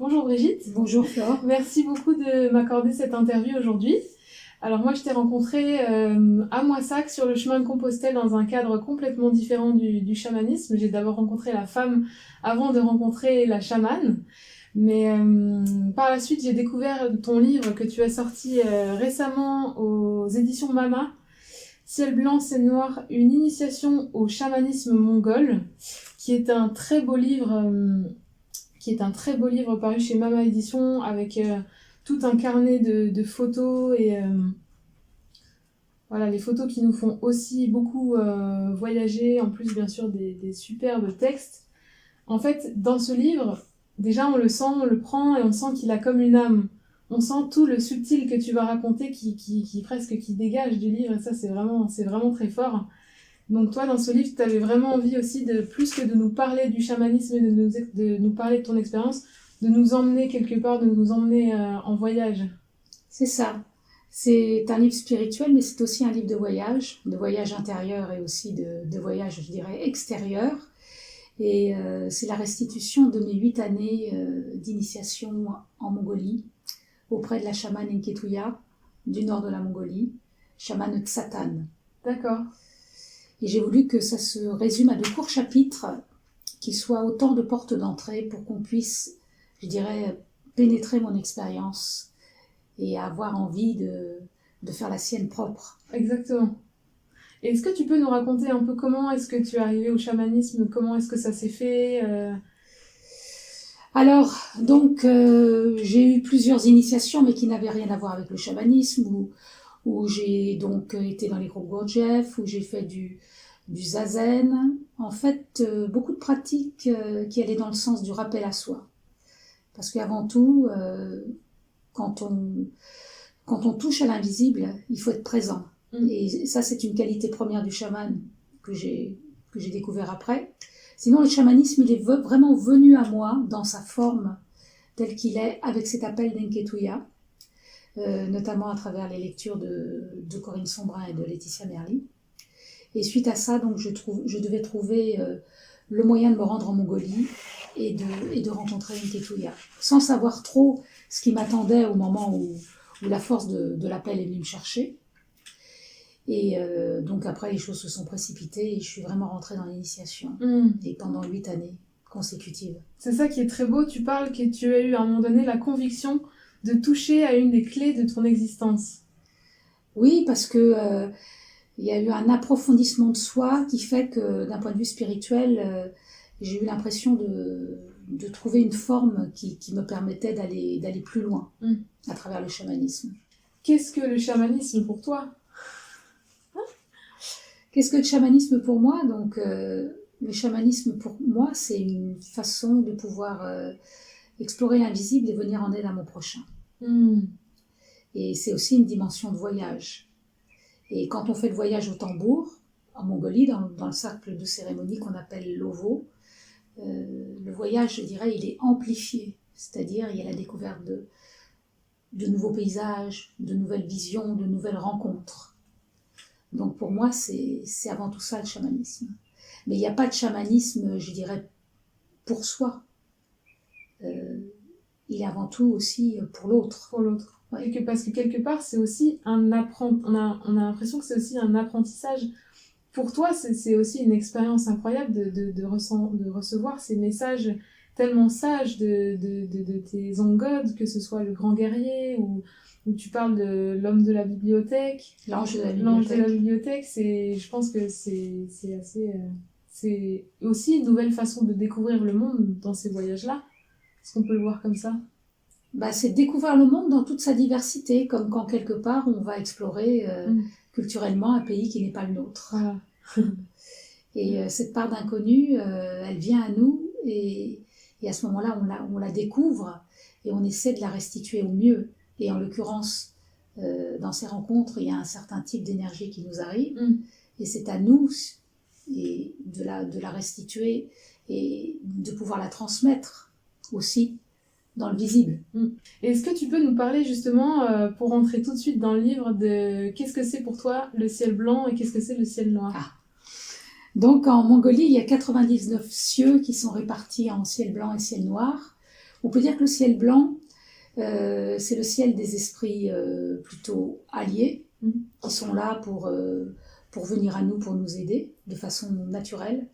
Bonjour Brigitte, Bonjour Flore. merci beaucoup de m'accorder cette interview aujourd'hui. Alors moi je t'ai rencontré à Moissac sur le chemin de Compostelle dans un cadre complètement différent du chamanisme. J'ai d'abord rencontré la femme avant de rencontrer la chamane. Mais par la suite j'ai découvert ton livre que tu as sorti récemment aux éditions Mama, Ciel blanc, ciel noir, une initiation au chamanisme mongol, qui est un très beau livre paru chez Mama Édition avec tout un carnet de photos et voilà, les photos qui nous font aussi beaucoup voyager, en plus bien sûr des superbes textes. En fait, dans ce livre, déjà on le sent, on le prend et on sent qu'il a comme une âme. On sent tout le subtil que tu vas raconter qui presque qui dégage du livre et ça c'est vraiment très fort. Donc toi, dans ce livre, tu avais vraiment envie aussi de, plus que de nous parler du chamanisme et de nous parler de ton expérience, de nous emmener quelque part, de nous emmener en voyage. C'est ça. C'est un livre spirituel, mais c'est aussi un livre de voyage intérieur et aussi de voyage, je dirais, extérieur. Et c'est la restitution de mes 8 années d'initiation en Mongolie, auprès de la chamane Enketuya, du nord de la Mongolie, chamane Tsatan. D'accord. Et j'ai voulu que ça se résume à de courts chapitres, qui soient autant de portes d'entrée pour qu'on puisse, je dirais, pénétrer mon expérience et avoir envie de faire la sienne propre. Exactement. Et est-ce que tu peux nous raconter un peu comment est-ce que tu es arrivé au chamanisme, comment est-ce que ça s'est fait Alors, donc, j'ai eu plusieurs initiations, mais qui n'avaient rien à voir avec le chamanisme, où j'ai donc été dans les groupes Gurdjieff, où j'ai fait du zazen. En fait, beaucoup de pratiques qui allaient dans le sens du rappel à soi. Parce qu'avant tout, quand on touche à l'invisible, il faut être présent. Et ça, c'est une qualité première du chaman que j'ai découvert après. Sinon, le chamanisme, il est vraiment venu à moi dans sa forme telle qu'il est, avec cet appel d'Enketuya, notamment à travers les lectures de Corinne Sombrin et de Laetitia Merli. Et suite à ça, donc, je devais trouver le moyen de me rendre en Mongolie et de rencontrer Enketuya, sans savoir trop ce qui m'attendait au moment où la force de l'appel est venue me chercher. Et donc après, les choses se sont précipitées et je suis vraiment rentrée dans l'initiation. Et pendant 8 années consécutives. C'est ça qui est très beau, tu parles que tu as eu à un moment donné la conviction de toucher à une des clés de ton existence. Oui, parce que il y a eu un approfondissement de soi qui fait que d'un point de vue spirituel, j'ai eu l'impression de trouver une forme qui me permettait d'aller plus loin à travers le chamanisme. Qu'est-ce que le chamanisme pour toi ? Qu'est-ce que le chamanisme pour moi ? Donc, le chamanisme pour moi, c'est une façon de pouvoir explorer l'invisible et venir en aide à mon prochain. Et c'est aussi une dimension de voyage. Et quand on fait le voyage au tambour, en Mongolie, dans le cercle de cérémonie qu'on appelle l'Ovo, le voyage, je dirais, il est amplifié. C'est-à-dire, il y a la découverte de nouveaux paysages, de nouvelles visions, de nouvelles rencontres. Donc pour moi, c'est avant tout ça le chamanisme. Mais il n'y a pas de chamanisme, je dirais, pour soi. Il est avant tout aussi pour l'autre. Pour l'autre. Ouais. Parce que quelque part, c'est aussi on a l'impression que c'est aussi un apprentissage. Pour toi, c'est aussi une expérience incroyable de recevoir ces messages tellement sages de tes ongodes, que ce soit le grand guerrier ou tu parles de l'homme de la bibliothèque. L'ange de la bibliothèque. L'ange de la bibliothèque, je pense que c'est assez... c'est aussi une nouvelle façon de découvrir le monde dans ces voyages-là. Est-ce qu'on peut le voir comme ça ? C'est découvrir le monde dans toute sa diversité, comme quand quelque part on va explorer culturellement un pays qui n'est pas le nôtre. Voilà. Et cette part d'inconnu, elle vient à nous et à ce moment-là on la découvre et on essaie de la restituer au mieux. Et en l'occurrence, dans ces rencontres, il y a un certain type d'énergie qui nous arrive et c'est à nous de la restituer et de pouvoir la transmettre aussi dans le visible. Est-ce que tu peux nous parler justement, pour rentrer tout de suite dans le livre, de qu'est-ce que c'est pour toi le ciel blanc et qu'est-ce que c'est le ciel noir ? Donc en Mongolie, il y a 99 cieux qui sont répartis en ciel blanc et ciel noir, On peut dire que le ciel blanc, c'est le ciel des esprits plutôt alliés, qui sont là pour venir à nous, pour nous aider de façon naturelle.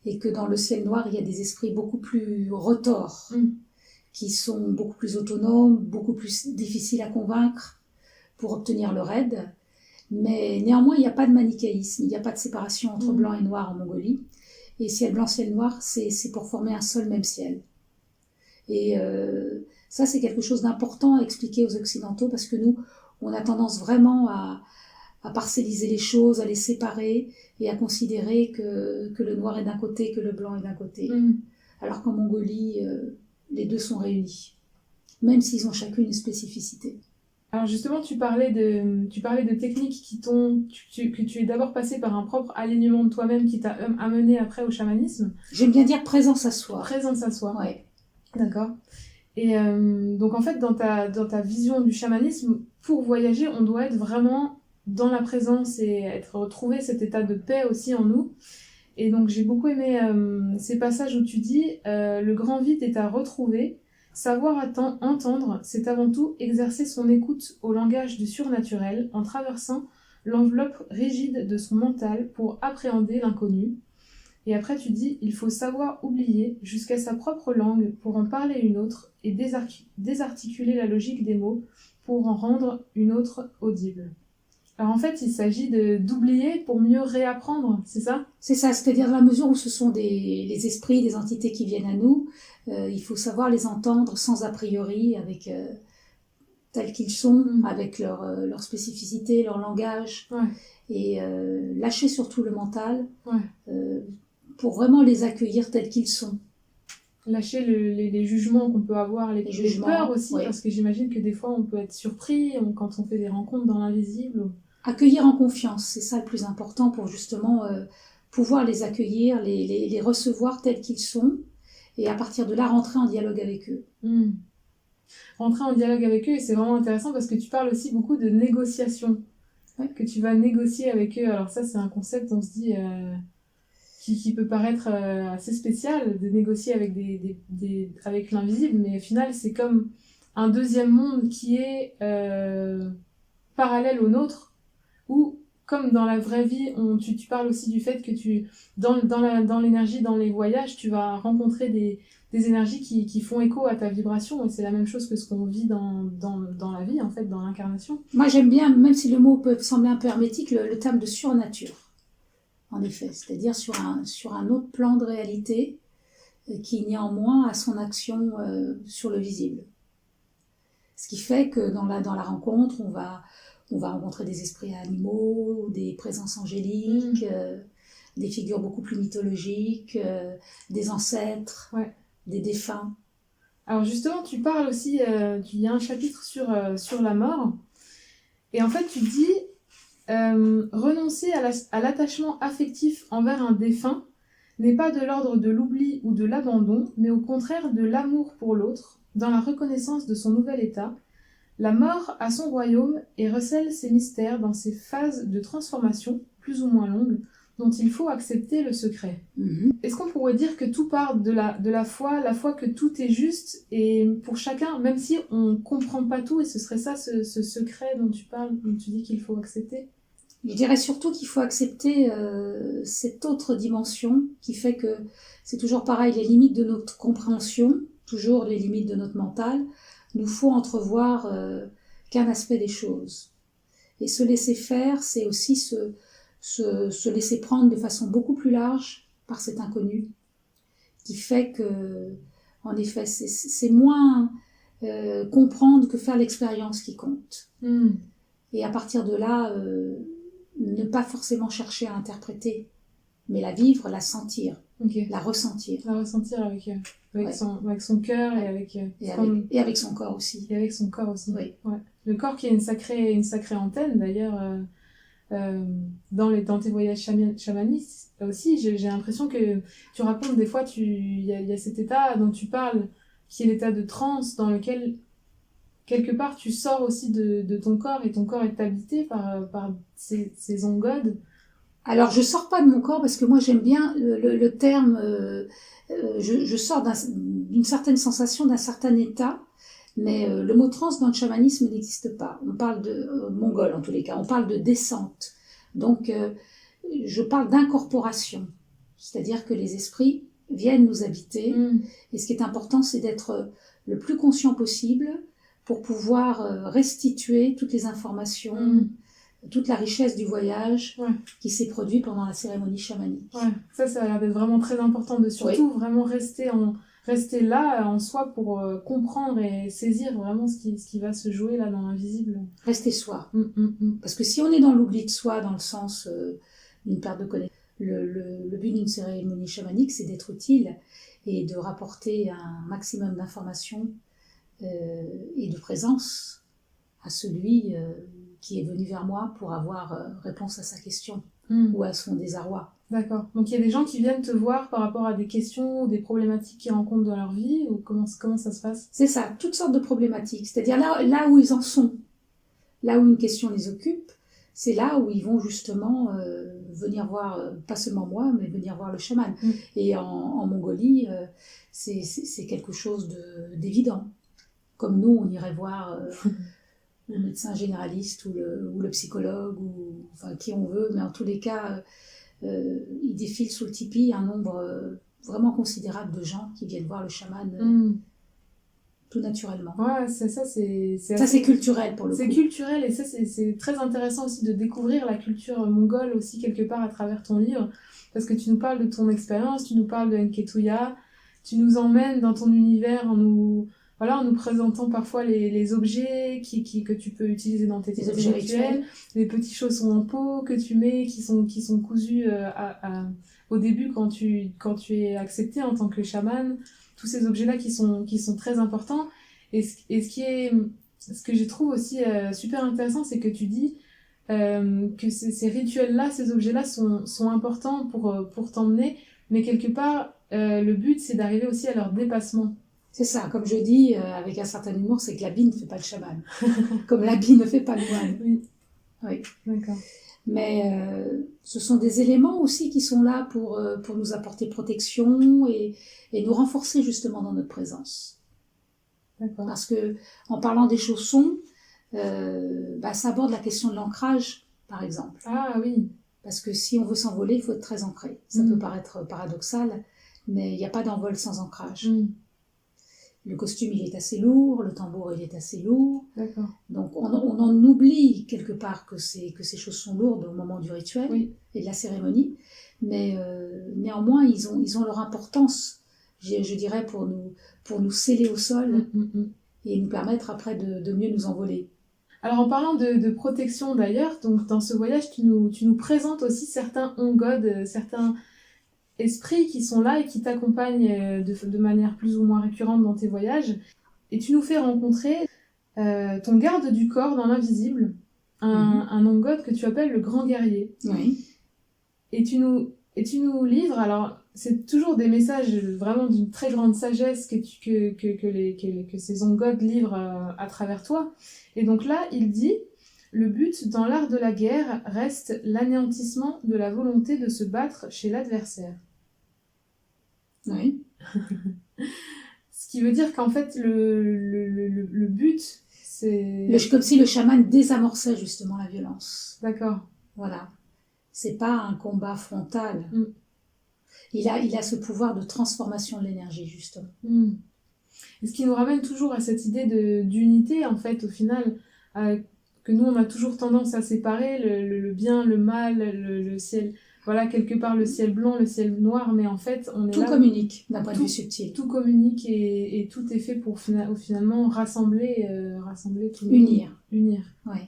Et que dans le ciel noir, il y a des esprits beaucoup plus retors, qui sont beaucoup plus autonomes, beaucoup plus difficiles à convaincre pour obtenir leur aide. Mais néanmoins, il n'y a pas de manichéisme, il n'y a pas de séparation entre blanc et noir en Mongolie. Et ciel blanc, ciel noir, c'est pour former un seul même ciel. Et ça, c'est quelque chose d'important à expliquer aux Occidentaux, parce que nous, on a tendance vraiment à parcelliser les choses, à les séparer et à considérer que le noir est d'un côté, que le blanc est d'un côté. Alors qu'en Mongolie, les deux sont réunis, même s'ils ont chacune une spécificité. Alors justement, tu parlais de techniques que tu es d'abord passé par un propre alignement de toi-même qui t'a amené après au chamanisme. J'aime bien dire présence à soi. Présence à soi. Ouais. D'accord. Et donc en fait, dans ta vision du chamanisme, pour voyager, on doit être vraiment dans la présence et retrouver cet état de paix aussi en nous. Et donc j'ai beaucoup aimé ces passages où tu dis le grand vide est à retrouver, savoir entendre, c'est avant tout exercer son écoute au langage du surnaturel en traversant l'enveloppe rigide de son mental pour appréhender l'inconnu. Et après tu dis il faut savoir oublier jusqu'à sa propre langue pour en parler une autre et désarticuler la logique des mots pour en rendre une autre audible. Alors en fait, il s'agit d'oublier pour mieux réapprendre, c'est ça ? C'est ça, c'est-à-dire dans la mesure où ce sont les esprits, des entités qui viennent à nous, il faut savoir les entendre sans a priori, avec tels qu'ils sont, avec leur spécificité, leur langage, et lâcher surtout le mental pour vraiment les accueillir tels qu'ils sont. Lâcher les jugements qu'on peut avoir, les peurs aussi, parce que j'imagine que des fois on peut être surpris quand on fait des rencontres dans l'invisible. Accueillir en confiance, c'est ça le plus important pour justement pouvoir les accueillir, les recevoir tels qu'ils sont, et à partir de là rentrer en dialogue avec eux. Rentrer en dialogue avec eux, et c'est vraiment intéressant parce que tu parles aussi beaucoup de négociation, que tu vas négocier avec eux. Alors ça, c'est un concept, on se dit, qui peut paraître assez spécial, de négocier avec avec l'invisible, mais au final, c'est comme un deuxième monde qui est parallèle au nôtre, ou comme dans la vraie vie, tu parles aussi du fait que dans l'énergie, dans les voyages, tu vas rencontrer des énergies qui font écho à ta vibration, et c'est la même chose que ce qu'on vit dans la vie, en fait, dans l'incarnation. Moi, j'aime bien, même si le mot peut sembler un peu hermétique, le terme de surnature, en effet, c'est-à-dire sur un autre plan de réalité qui néanmoins a son action sur le visible. Ce qui fait que dans la rencontre, on va rencontrer des esprits animaux, des présences angéliques, des figures beaucoup plus mythologiques, des ancêtres, des défunts. Alors justement, tu parles aussi, il y a un chapitre sur la mort, et en fait tu dis renoncer à l'attachement affectif envers un défunt n'est pas de l'ordre de l'oubli ou de l'abandon, mais au contraire de l'amour pour l'autre, dans la reconnaissance de son nouvel état. La mort a son royaume et recèle ses mystères dans ses phases de transformation, plus ou moins longues, dont il faut accepter le secret. Est-ce qu'on pourrait dire que tout part de la foi que tout est juste, et pour chacun, même si on ne comprend pas tout, et ce serait ça ce secret dont tu parles, dont tu dis qu'il faut accepter ? Je dirais surtout qu'il faut accepter cette autre dimension qui fait que c'est toujours pareil, les limites de notre compréhension, toujours les limites de notre mental, nous faut entrevoir qu'un aspect des choses. Et se laisser faire, c'est aussi se laisser prendre de façon beaucoup plus large par cet inconnu, qui fait que, en effet, c'est moins comprendre que faire l'expérience qui compte. Et à partir de là, ne pas forcément chercher à interpréter, mais la vivre, la sentir, la ressentir. La ressentir avec son cœur et avec son corps aussi. Et avec son corps aussi. Oui. Ouais. Le corps qui est une sacrée antenne, d'ailleurs, dans tes voyages chamaniques aussi, j'ai l'impression que tu racontes des fois, il y a cet état dont tu parles, qui est l'état de transe, dans lequel quelque part tu sors aussi de ton corps, et ton corps est habité par ces ongodes. Alors je sors pas de mon corps parce que moi j'aime bien le terme, je sors d'une certaine sensation, d'un certain état, mais le mot trans dans le chamanisme n'existe pas. On parle de mongol en tous les cas, on parle de descente. Donc je parle d'incorporation, c'est-à-dire que les esprits viennent nous habiter, et ce qui est important, c'est d'être le plus conscient possible pour pouvoir restituer toutes les informations, toute la richesse du voyage qui s'est produit pendant la cérémonie chamanique. Ouais, ça a l'air d'être vraiment très important de surtout vraiment rester là en soi pour comprendre et saisir vraiment ce qui va se jouer là dans l'invisible. Rester soi. Parce que si on est dans l'oubli de soi, dans le sens d'une perte de connaissance, le but d'une cérémonie chamanique, c'est d'être utile et de rapporter un maximum d'informations et de présence à celui qui est venu vers moi pour avoir réponse à sa question ou à son désarroi. D'accord. Donc il y a des gens qui viennent te voir par rapport à des questions ou des problématiques qu'ils rencontrent dans leur vie, ou comment ça se passe? C'est ça, toutes sortes de problématiques. C'est-à-dire là où ils en sont, là où une question les occupe, c'est là où ils vont justement venir voir, pas seulement moi, mais venir voir le chaman. Et en Mongolie, c'est quelque chose d'évident. Comme nous, on irait voir le médecin généraliste ou le psychologue, ou enfin qui on veut, mais en tous les cas, il défile sous le tipi un nombre vraiment considérable de gens qui viennent voir le chaman tout naturellement. Ouais, c'est culturel pour le coup. C'est culturel, et ça c'est très intéressant aussi de découvrir la culture mongole aussi quelque part à travers ton livre, parce que tu nous parles de ton expérience, tu nous parles de Enketuya, tu nous emmènes dans ton univers en nous présentant parfois les objets que tu peux utiliser dans tes objets rituels, les petits chaussons en peau que tu mets, qui sont cousus au début quand tu es accepté en tant que chaman, tous ces objets-là qui sont très importants. Et ce que je trouve aussi super intéressant, c'est que tu dis que ces rituels-là, ces objets-là sont importants pour t'emmener, mais quelque part, le but, c'est d'arriver aussi à leur dépassement. C'est ça, comme je dis avec un certain humour, c'est que l'habit ne fait pas le chaman, comme l'habit ne fait pas le moine. Oui. D'accord. Mais ce sont des éléments aussi qui sont là pour nous apporter protection et nous renforcer justement dans notre présence. D'accord. Parce que en parlant des chaussons, ça aborde la question de l'ancrage, par exemple. Ah oui. Parce que si on veut s'envoler, il faut être très ancré. Ça peut paraître paradoxal, mais il n'y a pas d'envol sans ancrage. Le costume, il est assez lourd, le tambour, il est assez lourd. D'accord. Donc, on en oublie quelque part que ces choses sont lourdes au moment du rituel et de la cérémonie. Mais néanmoins, ils ont leur importance, je dirais, pour nous sceller au sol et nous permettre après de mieux nous envoler. Alors, en parlant de protection d'ailleurs, donc dans ce voyage, tu nous présentes aussi certains on-god, certains esprits qui sont là et qui t'accompagnent de manière plus ou moins récurrente dans tes voyages. Et tu nous fais rencontrer ton garde du corps dans l'invisible, un on-god que tu appelles le grand guerrier. Oui. Et tu nous livres, alors c'est toujours des messages vraiment d'une très grande sagesse que ces on-gods livrent à travers toi. Et donc là, il dit: le but dans l'art de la guerre reste l'anéantissement de la volonté de se battre chez l'adversaire. Oui. Ce qui veut dire qu'en fait, le but, c'est... Comme si le chaman désamorçait justement la violence. D'accord. Voilà. C'est pas un combat frontal. Il a ce pouvoir de transformation de l'énergie, justement. Et ce qui nous ramène toujours à cette idée d'unité, en fait, au final, que nous, on a toujours tendance à séparer le bien, le mal, le ciel... Voilà, quelque part le ciel blanc, le ciel noir, mais en fait, on est tout là... Tout communique, d'un point de vue subtil. Tout communique et tout est fait pour finalement rassembler tout le monde. Unir. Oui.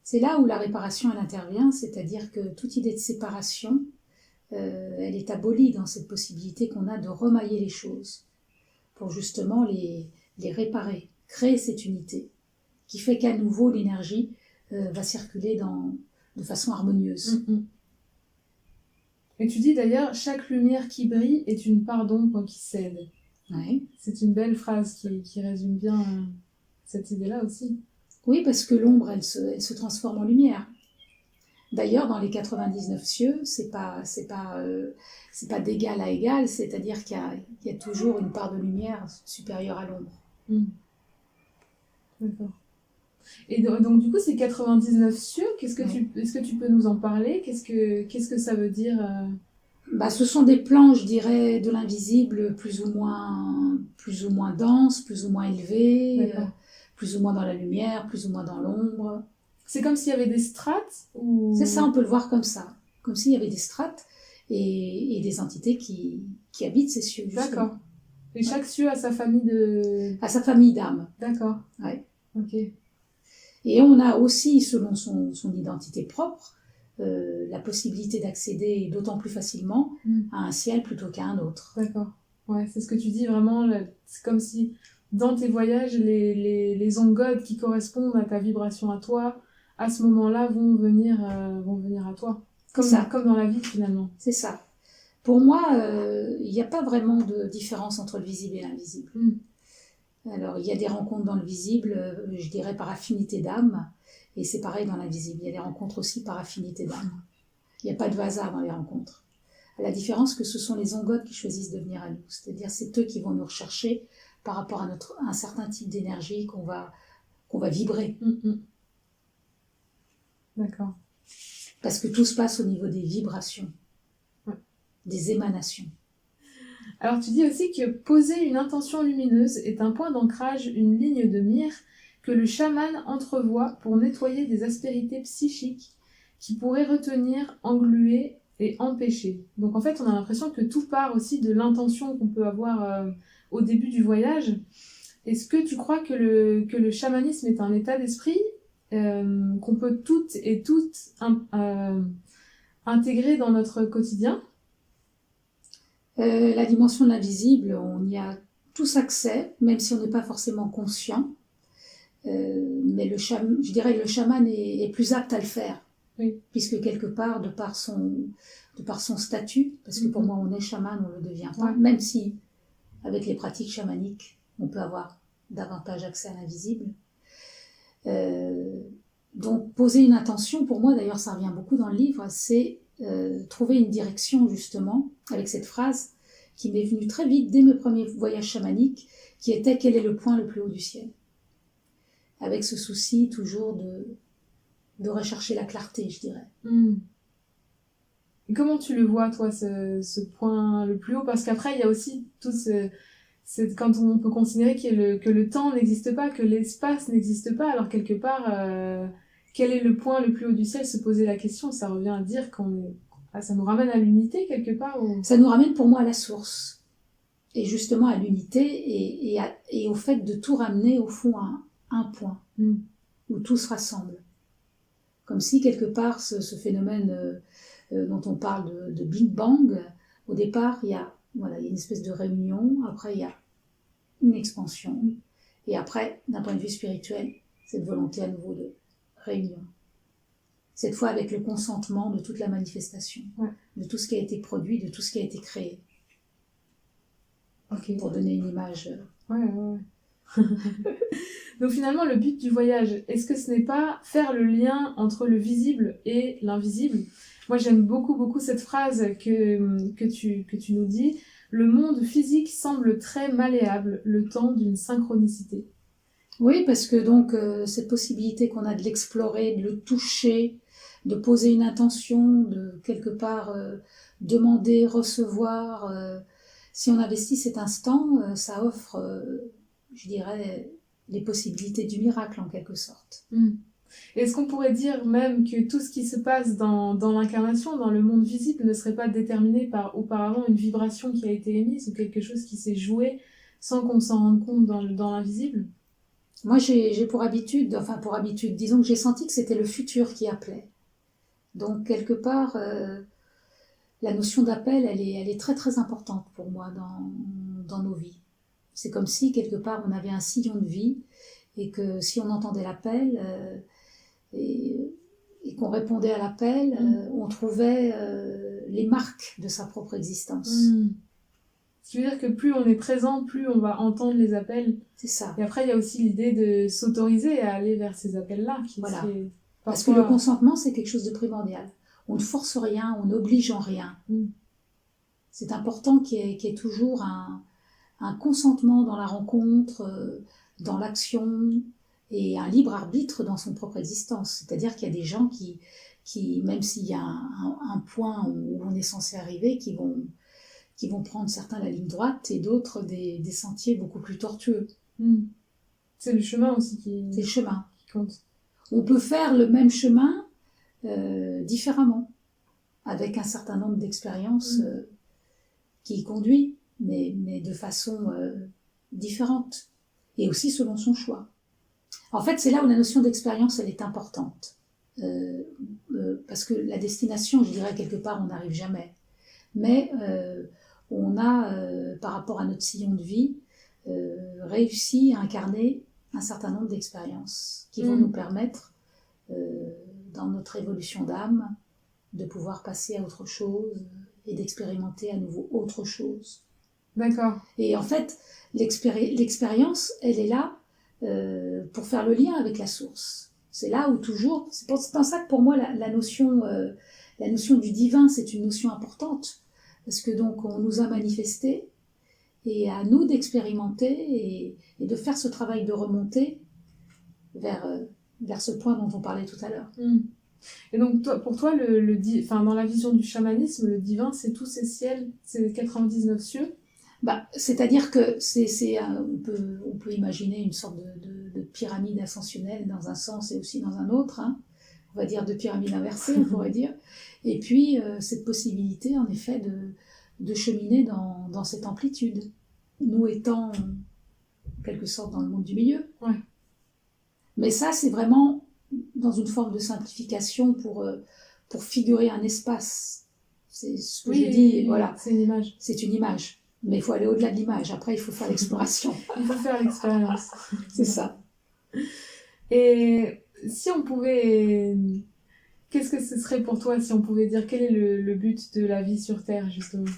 C'est là où la réparation, elle intervient, c'est-à-dire que toute idée de séparation, elle est abolie dans cette possibilité qu'on a de remailler les choses pour justement les réparer, créer cette unité qui fait qu'à nouveau l'énergie va circuler de façon harmonieuse. Et tu dis d'ailleurs, chaque lumière qui brille est une part d'ombre qui cède. Oui. C'est une belle phrase qui résume bien cette idée-là aussi. Oui, parce que l'ombre, elle se transforme en lumière. D'ailleurs, dans les 99 cieux, c'est pas d'égal à égal, c'est-à-dire qu'il y a toujours une part de lumière supérieure à l'ombre. D'accord. Et donc, du coup, ces 99 cieux, est-ce que tu peux nous en parler? Qu'est-ce que ça veut dire Ce sont des plans, je dirais, de l'invisible plus ou moins denses, plus ou moins élevés, plus ou moins dans la lumière, plus ou moins dans l'ombre. C'est comme s'il y avait des strates ou... C'est ça, on peut le voir comme ça. Comme s'il y avait des strates et des entités qui habitent ces cieux. Justement. D'accord. Et chaque cieux a sa famille de... À sa famille d'âmes. D'accord. Ouais. Ok. Et on a aussi, selon son identité propre, la possibilité d'accéder d'autant plus facilement à un ciel plutôt qu'à un autre. D'accord. Ouais, c'est ce que tu dis vraiment. C'est comme si dans tes voyages, les ongodes qui correspondent à ta vibration à toi, à ce moment-là, vont venir à toi. Comme dans la vie finalement. C'est ça. Pour moi, il n'y a pas vraiment de différence entre le visible et l'invisible. Alors, il y a des rencontres dans le visible, je dirais par affinité d'âme, et c'est pareil dans l'invisible. Il y a des rencontres aussi par affinité d'âme. Il n'y a pas de hasard dans les rencontres. À la différence que ce sont les ongodes qui choisissent de venir à nous. C'est-à-dire, c'est eux qui vont nous rechercher par rapport à un certain type d'énergie qu'on va vibrer. D'accord. Parce que tout se passe au niveau des vibrations, des émanations. Alors tu dis aussi que poser une intention lumineuse est un point d'ancrage, une ligne de mire que le chaman entrevoit pour nettoyer des aspérités psychiques qui pourraient retenir, engluer et empêcher. Donc en fait on a l'impression que tout part aussi de l'intention qu'on peut avoir au début du voyage. Est-ce que tu crois que le chamanisme est un état d'esprit qu'on peut toutes et toutes intégrer dans notre quotidien? La dimension de l'invisible, on y a tous accès, même si on n'est pas forcément conscient. Mais je dirais que le chaman est plus apte à le faire. Oui. Puisque quelque part, de par son statut, parce que pour moi on est chaman, on ne le devient pas, même si avec les pratiques chamaniques, on peut avoir davantage accès à l'invisible. Donc poser une intention, pour moi d'ailleurs ça revient beaucoup dans le livre, c'est trouver une direction justement, avec cette phrase qui m'est venue très vite dès mes premiers voyages chamaniques, qui était quel est le point le plus haut du ciel, avec ce souci toujours de rechercher la clarté, je dirais. Et comment tu le vois toi, ce point le plus haut? Parce qu'après il y a aussi tout c'est quand on peut considérer que le temps n'existe pas, que l'espace n'existe pas, alors quelque part quel est le point le plus haut du ciel? Se poser la question, ça revient à dire ça nous ramène à l'unité quelque part ou... Ça nous ramène pour moi à la source, et justement à l'unité et au fait de tout ramener au fond à un point où tout se rassemble. Comme si quelque part ce phénomène dont on parle de Big Bang, au départ il y a une espèce de réunion, après il y a une expansion, et après d'un point de vue spirituel, cette volonté à nouveau de réunion. Cette fois avec le consentement de toute la manifestation, de tout ce qui a été produit, de tout ce qui a été créé. Pour donner une image. Donc finalement, le but du voyage, est-ce que ce n'est pas faire le lien entre le visible et l'invisible? Moi, j'aime beaucoup, beaucoup cette phrase que tu nous dis. Le monde physique semble très malléable, le temps d'une synchronicité. Oui, parce que donc cette possibilité qu'on a de l'explorer, de le toucher, de poser une intention, de quelque part demander, recevoir. Si on investit cet instant, ça offre, je dirais, les possibilités du miracle en quelque sorte. Est-ce qu'on pourrait dire même que tout ce qui se passe dans l'incarnation, dans le monde visible, ne serait pas déterminé par auparavant une vibration qui a été émise ou quelque chose qui s'est joué sans qu'on s'en rende compte dans l'invisible? Moi, j'ai pour habitude, disons que j'ai senti que c'était le futur qui appelait. Donc, quelque part, la notion d'appel, elle est très très importante pour moi dans nos vies. C'est comme si, quelque part, on avait un sillon de vie et que si on entendait l'appel et qu'on répondait à l'appel, on trouvait les marques de sa propre existence. Ce qui veut dire que plus on est présent, plus on va entendre les appels. C'est ça. Et après, il y a aussi l'idée de s'autoriser à aller vers ces appels-là. Parce que le consentement, c'est quelque chose de primordial. On ne force rien, on n'oblige en rien. C'est important qu'il y ait toujours un consentement dans la rencontre, dans l'action, et un libre arbitre dans son propre existence. C'est-à-dire qu'il y a des gens qui même s'il y a un point où on est censé arriver, qui vont prendre certains la ligne droite et d'autres des sentiers beaucoup plus tortueux. C'est le chemin aussi C'est le chemin. qui compte. On peut faire le même chemin différemment, avec un certain nombre d'expériences qui y conduit, mais de façon différente, et aussi selon son choix. En fait, c'est là où la notion d'expérience, elle est importante. Parce que la destination, je dirais, quelque part, on n'arrive jamais. Mais on a, par rapport à notre sillon de vie, réussi à incarner un certain nombre d'expériences qui vont nous permettre, dans notre évolution d'âme, de pouvoir passer à autre chose et d'expérimenter à nouveau autre chose. D'accord. Et en fait, l'expérience, elle est là pour faire le lien avec la source. C'est là où toujours, c'est dans ça que pour moi la notion du divin, c'est une notion importante, parce que donc on nous a manifesté, et à nous d'expérimenter et de faire ce travail de remontée vers ce point dont on parlait tout à l'heure. Et donc pour toi, dans la vision du chamanisme, le divin, c'est tous ces ciels, ces 99 cieux. C'est-à-dire que on peut imaginer une sorte de pyramide ascensionnelle dans un sens et aussi dans un autre, hein. On va dire de pyramide inversée, on pourrait dire. Et puis cette possibilité, en effet, de cheminer dans cette amplitude, nous étant en quelque sorte dans le monde du milieu. Ouais. Mais ça, c'est vraiment dans une forme de simplification pour figurer un espace. C'est ce que j'ai dit, voilà. C'est une image. C'est une image. Mais il faut aller au-delà de l'image. Après, il faut faire l'exploration. Il faut faire l'expérience. C'est ça. Et si on pouvait... Qu'est-ce que ce serait pour toi si on pouvait dire quel est le but de la vie sur Terre, justement?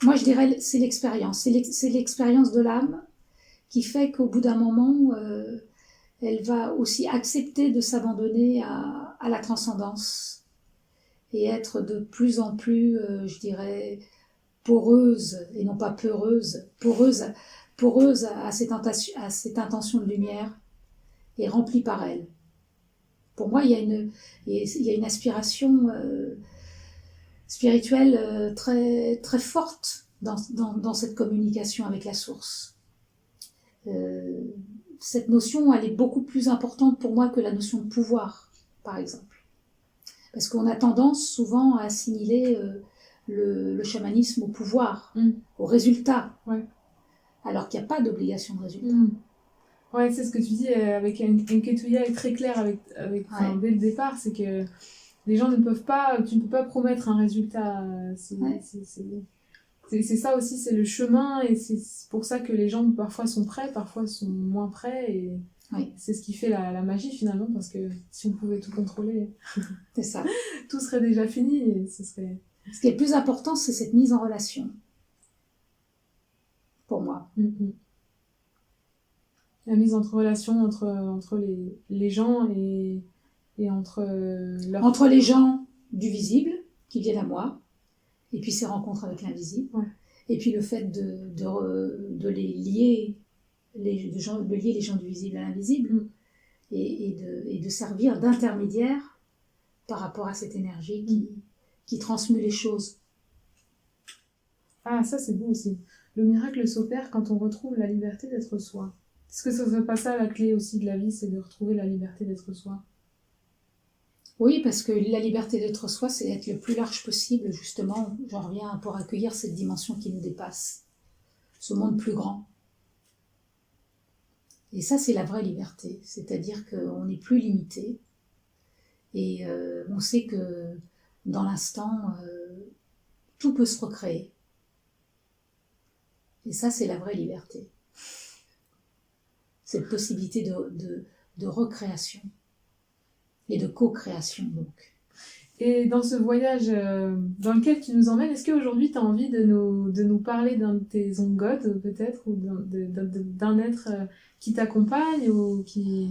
Moi, je dirais c'est l'expérience. C'est l'expérience de l'âme qui fait qu'au bout d'un moment, elle va aussi accepter de s'abandonner à la transcendance et être de plus en plus, je dirais, poreuse, et non pas peureuse, poreuse à cette intention de lumière et remplie par elle. Pour moi, il y a une aspiration spirituelle très, très forte dans cette communication avec la source. Cette notion, elle est beaucoup plus importante pour moi que la notion de pouvoir, par exemple. Parce qu'on a tendance souvent à assimiler le chamanisme au pouvoir, au résultat, alors qu'il n'y a pas d'obligation de résultat. Ouais, c'est ce que tu dis avec Nketuya est très clair dès le départ, c'est que les gens ne peuvent pas, tu ne peux pas promettre un résultat. C'est ça aussi, c'est le chemin, et c'est pour ça que les gens parfois sont prêts, parfois sont moins prêts, et c'est ce qui fait la magie finalement, parce que si on pouvait tout contrôler, c'est ça. Tout serait déjà fini, et ce serait... Ce qui est le plus important, c'est cette mise en relation, pour moi. La mise en relation entre les gens et entre entre les gens du visible qui viennent à moi, et puis ces rencontres avec l'invisible, et puis le fait de les lier, de lier les gens du visible à l'invisible, et de servir d'intermédiaire par rapport à cette énergie qui transmue les choses. Ah, ça c'est beau aussi. Le miracle s'opère quand on retrouve la liberté d'être soi. Est-ce que ça ne serait pas ça la clé aussi de la vie, c'est de retrouver la liberté d'être soi? Oui, parce que la liberté d'être soi, c'est être le plus large possible, justement, j'en reviens, pour accueillir cette dimension qui nous dépasse, ce monde plus grand. Et ça, c'est la vraie liberté, c'est-à-dire qu'on n'est plus limité, et on sait que dans l'instant, tout peut se recréer. Et ça, c'est la vraie liberté. Cette possibilité de recréation et de co-création, donc. Et dans ce voyage dans lequel tu nous emmènes, est-ce qu'aujourd'hui tu as envie de nous parler d'un de tes ongots, peut-être, ou d'un être qui t'accompagne ou qui...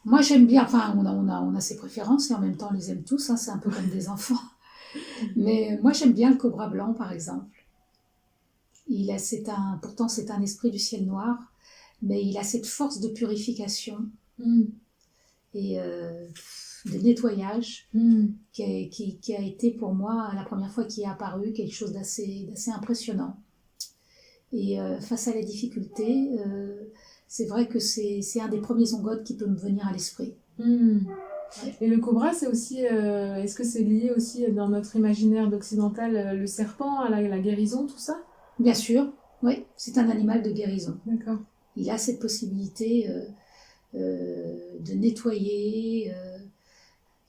Moi, j'aime bien, enfin, on a ses préférences et en même temps, on les aime tous, hein, c'est un peu comme des enfants. Mais moi, j'aime bien le cobra blanc, par exemple. Pourtant, c'est un esprit du ciel noir, mais il a cette force de purification et de nettoyage qui a été pour moi, la première fois qu'il est apparu, quelque chose d'assez impressionnant. Et face à la difficulté, c'est vrai que c'est un des premiers ongots qui peut me venir à l'esprit. Et le cobra, c'est aussi, est-ce que c'est lié aussi dans notre imaginaire d'occidental, le serpent, à la guérison, tout ça? Bien sûr, oui, c'est un animal de guérison. D'accord. Il a cette possibilité de nettoyer,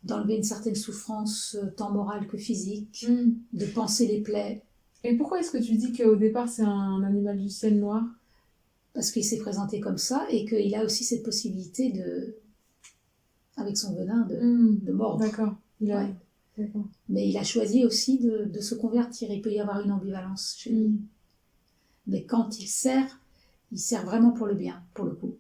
d'enlever une certaine souffrance tant morale que physique, de panser les plaies. Et pourquoi est-ce que tu dis qu'au départ c'est un animal du ciel noir? Parce qu'il s'est présenté comme ça et qu'il a aussi cette possibilité avec son venin, de mordre. D'accord. Ouais. D'accord. Mais il a choisi aussi de se convertir. Il peut y avoir une ambivalence chez lui. Mais quand il sert vraiment pour le bien, pour le coup.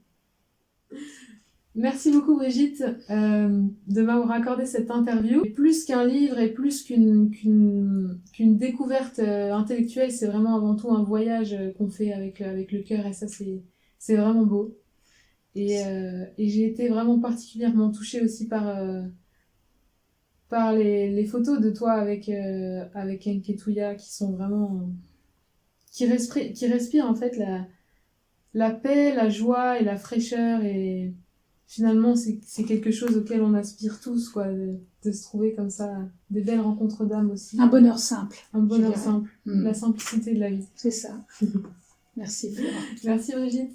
Merci beaucoup Brigitte de m'avoir accordé cette interview. Plus qu'un livre et plus qu'une découverte intellectuelle, c'est vraiment avant tout un voyage qu'on fait avec le cœur et ça c'est vraiment beau. Et j'ai été vraiment particulièrement touchée aussi par les photos de toi avec Nketouya qui sont vraiment... qui respirent en fait la paix, la joie et la fraîcheur et... Finalement, c'est quelque chose auquel on aspire tous, quoi, de se trouver comme ça, des belles rencontres d'âme aussi. Un bonheur simple. Un bonheur simple, la simplicité de la vie. C'est ça. Merci Flora. Merci Brigitte.